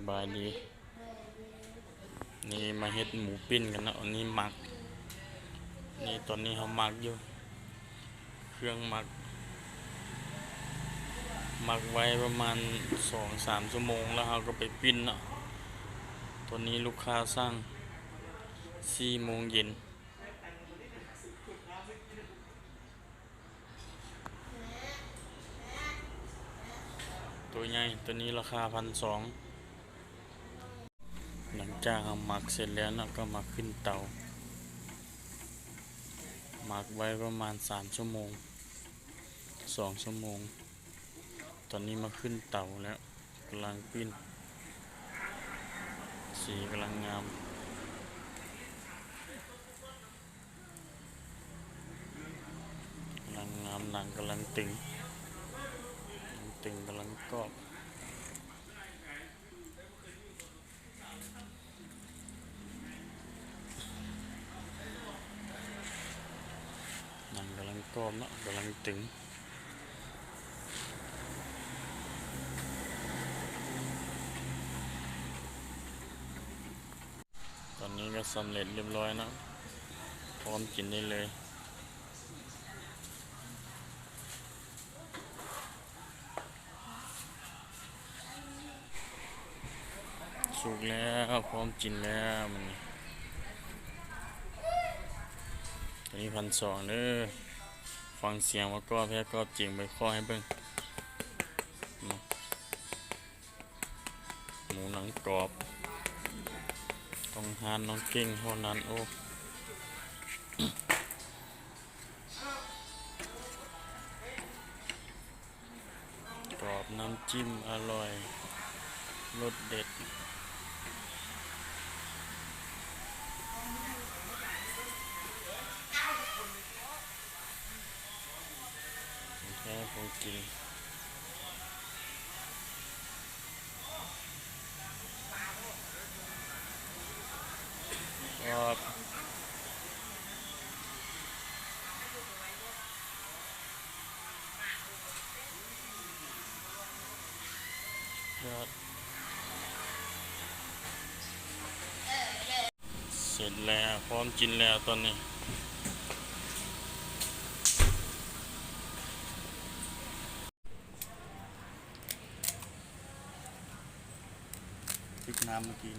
บายดีนี่มาเฮ็ดหมูปิ้นกันนะอันนี้หมักนี่ตอนนี้เขาหมักอยู่เครื่องหมักไว้ประมาณ 2-3 ชั่วโมงแล้วเราก็ไปปิ้นเนาะตอนนี้ลูกค้าสั่ง4 โมงเย็นตัวใหญ่ตัวนี้ราคา1,200หลังจากเราหมักเสร็จแล้วนะก็มาขึ้นเตาหมักไว้ประมาณ3 ชั่วโมง2 ชั่วโมงตอนนี้มาขึ้นเตาแล้วกำลังปิ้นสีกำลังงามหนังกำลังตึงกำลังกรอบหนังกำลังกรอบเนาะกำลังตึงตอนนี้ก็สำเร็จเรียบร้อยนะพร้อมกินได้เลยสุกแล้วพร้อมกินแล้วมันตัวนี้1,200เด้อฟังเสียงว่าก็แพ้ก็จริงไปข้อให้เบิ่งหมูหนังกรอบต้องทานน้องเก่งเท่านั้นโอ้กรอบน้ำจิ้มอร่อยรสเด็ดแค่คงกินครับยอดเสร็จแล้วพร้อมกินแล้วตอนนี้พริกน้ำมากิน